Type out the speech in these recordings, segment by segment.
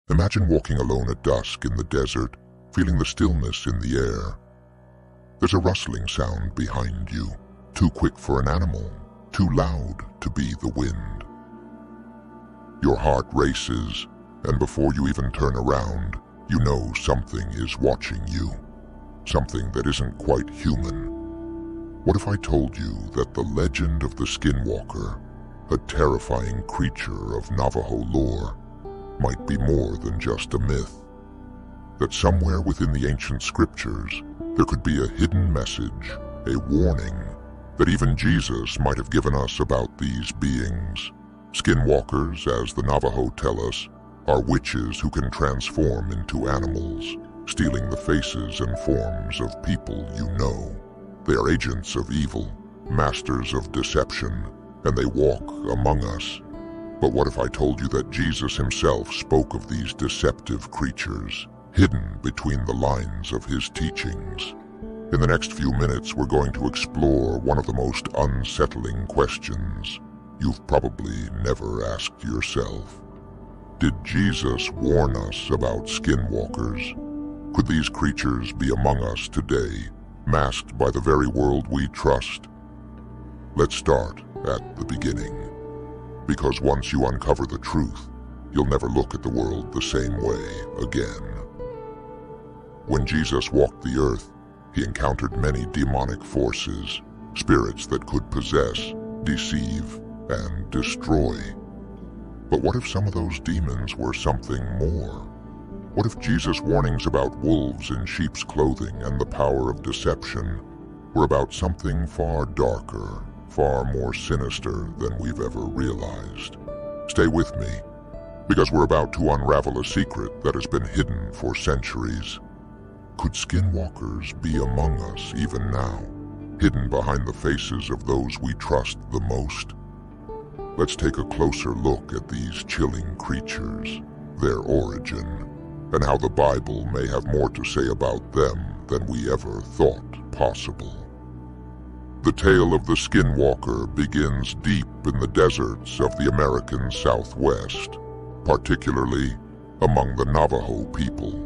Imagine walking alone at dusk in the desert, feeling the stillness in the air. There's a rustling sound behind you, too quick for an animal, too loud to be the wind. Your heart races, and before you even turn around, you know something is watching you, something that isn't quite human. What if I told you that the legend of the Skinwalker, a terrifying creature of Navajo lore, might be more than just a myth? That somewhere within the ancient scriptures, there could be a hidden message, a warning, that even Jesus might have given us about these beings. Skinwalkers, as the Navajo tell us, are witches who can transform into animals, stealing the faces and forms of people you know. They are agents of evil, masters of deception, and they walk among us. But what if I told you that Jesus himself spoke of these deceptive creatures, hidden between the lines of his teachings? In the next few minutes, we're going to explore one of the most unsettling questions you've probably never asked yourself. Did Jesus warn us about skinwalkers? Could these creatures be among us today, masked by the very world we trust? Let's start at the beginning. Because once you uncover the truth, you'll never look at the world the same way again. When Jesus walked the earth, he encountered many demonic forces, spirits that could possess, deceive, and destroy. But what if some of those demons were something more? What if Jesus' warnings about wolves in sheep's clothing and the power of deception were about something far darker, far more sinister than we've ever realized? Stay with me, because we're about to unravel a secret that has been hidden for centuries. Could skinwalkers be among us even now, hidden behind the faces of those we trust the most? Let's take a closer look at these chilling creatures, their origin, and how the Bible may have more to say about them than we ever thought possible. The tale of the Skinwalker begins deep in the deserts of the American Southwest, particularly among the Navajo people.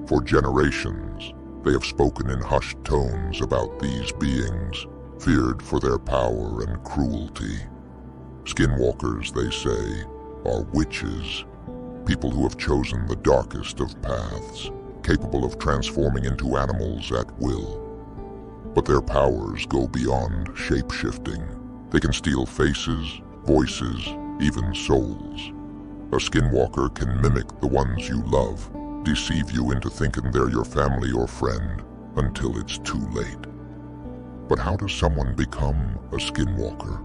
For generations, they have spoken in hushed tones about these beings, feared for their power and cruelty. Skinwalkers, they say, are witches, people who have chosen the darkest of paths, capable of transforming into animals at will. But their powers go beyond shape-shifting. They can steal faces, voices, even souls. A skinwalker can mimic the ones you love, deceive you into thinking they're your family or friend until it's too late. But how does someone become a skinwalker?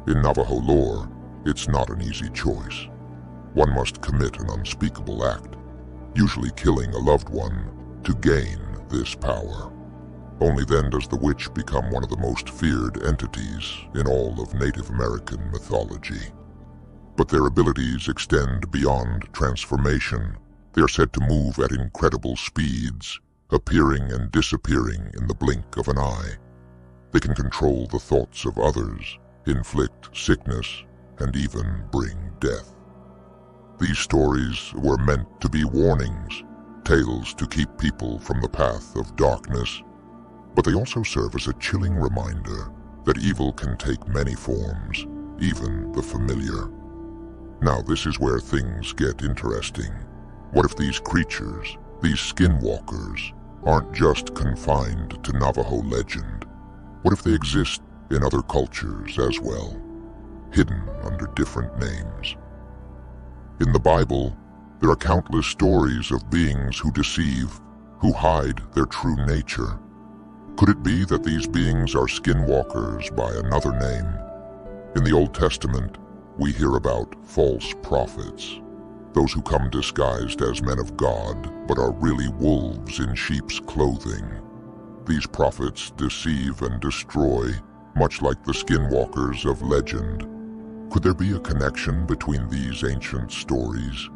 In Navajo lore, it's not an easy choice. One must commit an unspeakable act, usually killing a loved one, to gain this power. Only then does the witch become one of the most feared entities in all of Native American mythology. But their abilities extend beyond transformation. They are said to move at incredible speeds, appearing and disappearing in the blink of an eye. They can control the thoughts of others, inflict sickness, and even bring death. These stories were meant to be warnings, tales to keep people from the path of darkness, but they also serve as a chilling reminder that evil can take many forms, even the familiar. Now this is where things get interesting. What if these creatures, these skinwalkers, aren't just confined to Navajo legend? What if they exist in other cultures as well, hidden under different names? In the Bible, there are countless stories of beings who deceive, who hide their true nature. Could it be that these beings are skinwalkers by another name? In the Old Testament, we hear about false prophets, those who come disguised as men of God, but are really wolves in sheep's clothing. These prophets deceive and destroy, much like the skinwalkers of legend. Could there be a connection between these ancient stories?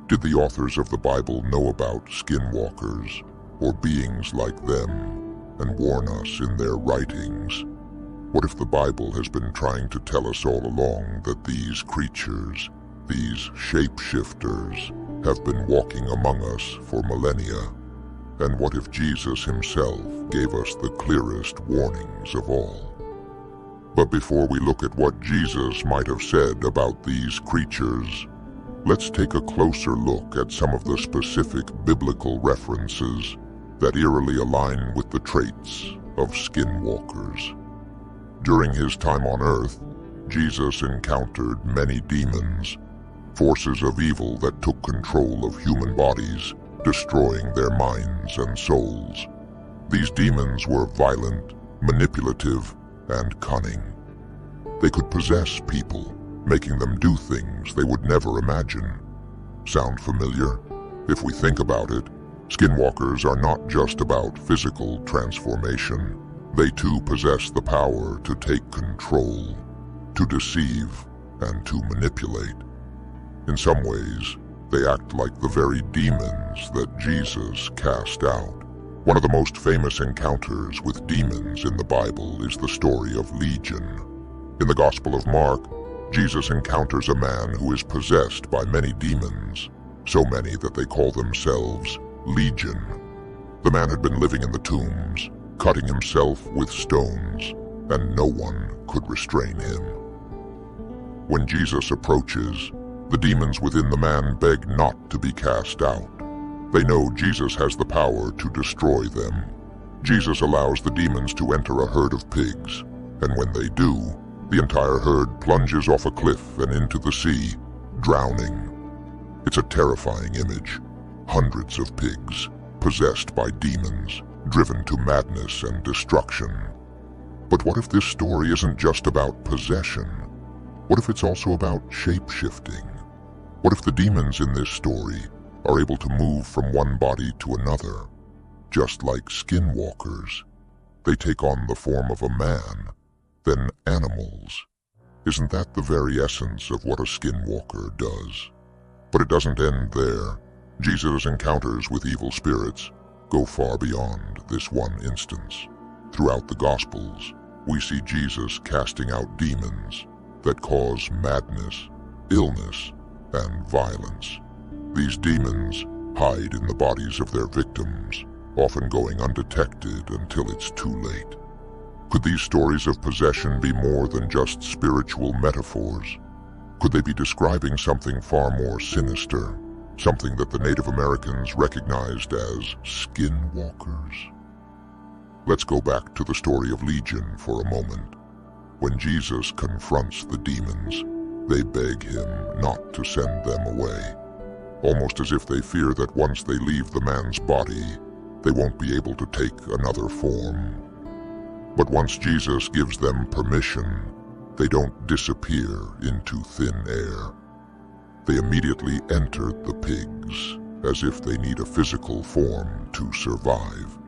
Did the authors of the Bible know about skinwalkers, or beings like them, and warn us in their writings? What if the Bible has been trying to tell us all along that these creatures, these shapeshifters, have been walking among us for millennia? And what if Jesus himself gave us the clearest warnings of all? But before we look at what Jesus might have said about these creatures, let's take a closer look at some of the specific biblical references that eerily align with the traits of skinwalkers. During his time on earth, Jesus encountered many demons, forces of evil that took control of human bodies, destroying their minds and souls. These demons were violent, manipulative, and cunning. They could possess people, making them do things they would never imagine. Sound familiar? If we think about it, skinwalkers are not just about physical transformation. They too possess the power to take control, to deceive, and to manipulate. In some ways, they act like the very demons that Jesus cast out. One of the most famous encounters with demons in the Bible is the story of Legion. In the Gospel of Mark, Jesus encounters a man who is possessed by many demons, so many that they call themselves Legion. The man had been living in the tombs, cutting himself with stones, and no one could restrain him. When Jesus approaches, the demons within the man beg not to be cast out. They know Jesus has the power to destroy them. Jesus allows the demons to enter a herd of pigs, and when they do, the entire herd plunges off a cliff and into the sea, drowning. It's a terrifying image. Hundreds of pigs, possessed by demons, driven to madness and destruction. But what if this story isn't just about possession? What if it's also about shape-shifting? What if the demons in this story are able to move from one body to another? Just like skinwalkers, they take on the form of a man, then animals. Isn't that the very essence of what a skinwalker does? But it doesn't end there. Jesus' encounters with evil spirits go far beyond this one instance. Throughout the Gospels, we see Jesus casting out demons that cause madness, illness, and violence. These demons hide in the bodies of their victims, often going undetected until it's too late. Could these stories of possession be more than just spiritual metaphors? Could they be describing something far more sinister, something that the Native Americans recognized as skinwalkers? Let's go back to the story of Legion for a moment. When Jesus confronts the demons, they beg him not to send them away, almost as if they fear that once they leave the man's body, they won't be able to take another form. But once Jesus gives them permission, they don't disappear into thin air. They immediately enter the pigs, as if they need a physical form to survive.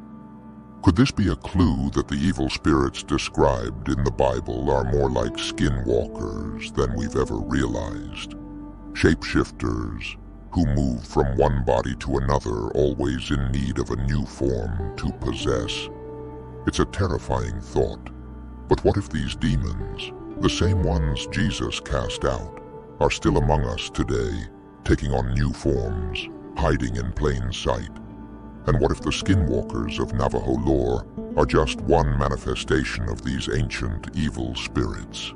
Could this be a clue that the evil spirits described in the Bible are more like skinwalkers than we've ever realized? Shapeshifters who move from one body to another, always in need of a new form to possess. It's a terrifying thought, but what if these demons, the same ones Jesus cast out, are still among us today, taking on new forms, hiding in plain sight? And what if the skinwalkers of Navajo lore are just one manifestation of these ancient evil spirits?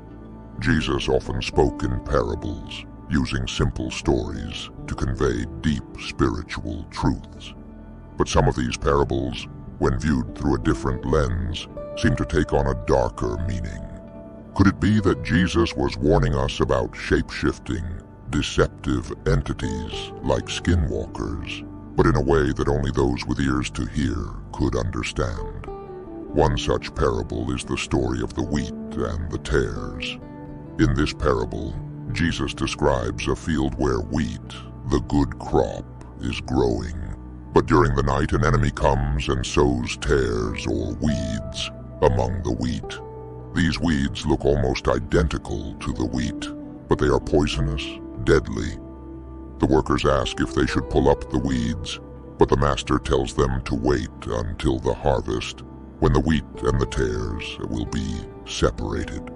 Jesus often spoke in parables, using simple stories to convey deep spiritual truths. But some of these parables, when viewed through a different lens, seem to take on a darker meaning. Could it be that Jesus was warning us about shape-shifting, deceptive entities like skinwalkers, but in a way that only those with ears to hear could understand? One such parable is the story of the wheat and the tares. In this parable, Jesus describes a field where wheat, the good crop, is growing. But during the night an enemy comes and sows tares or weeds among the wheat. These weeds look almost identical to the wheat, but they are poisonous, deadly. The workers ask if they should pull up the weeds, but the master tells them to wait until the harvest, when the wheat and the tares will be separated.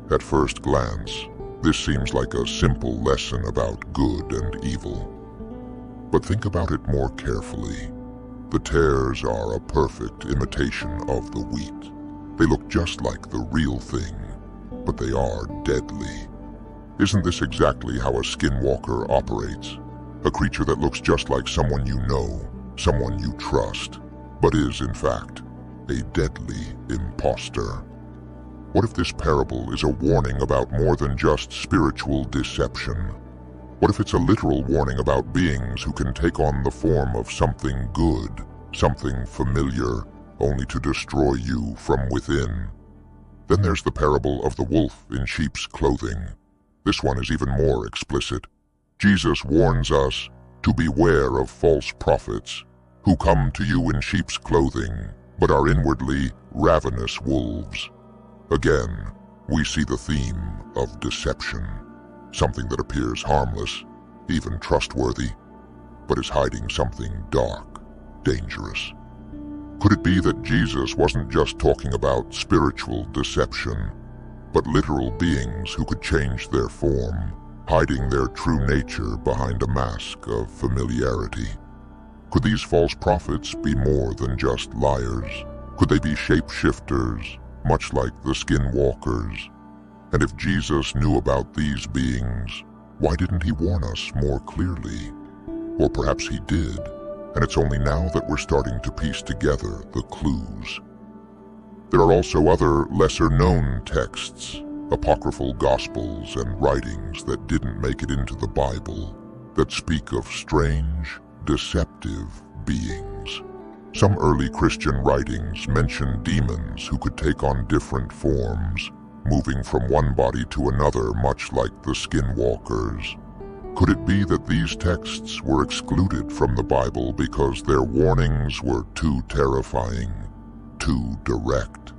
At first glance, this seems like a simple lesson about good and evil. But think about it more carefully. The tares are a perfect imitation of the wheat. They look just like the real thing, but they are deadly. Isn't this exactly how a skinwalker operates? A creature that looks just like someone you know, someone you trust, but is, in fact, a deadly imposter. What if this parable is a warning about more than just spiritual deception? What if it's a literal warning about beings who can take on the form of something good, something familiar, only to destroy you from within? Then there's the parable of the wolf in sheep's clothing. This one is even more explicit. Jesus warns us to beware of false prophets who come to you in sheep's clothing, but are inwardly ravenous wolves. Again, we see the theme of deception, something that appears harmless, even trustworthy, but is hiding something dark, dangerous. Could it be that Jesus wasn't just talking about spiritual deception, but literal beings who could change their form, hiding their true nature behind a mask of familiarity? Could these false prophets be more than just liars? Could they be shapeshifters, much like the Skinwalkers? And if Jesus knew about these beings, why didn't he warn us more clearly? Or perhaps he did, and it's only now that we're starting to piece together the clues. There are also other lesser-known texts, apocryphal gospels and writings that didn't make it into the Bible, that speak of strange, deceptive beings. Some early Christian writings mention demons who could take on different forms, moving from one body to another, much like the Skinwalkers. Could it be that these texts were excluded from the Bible because their warnings were too terrifying, too direct?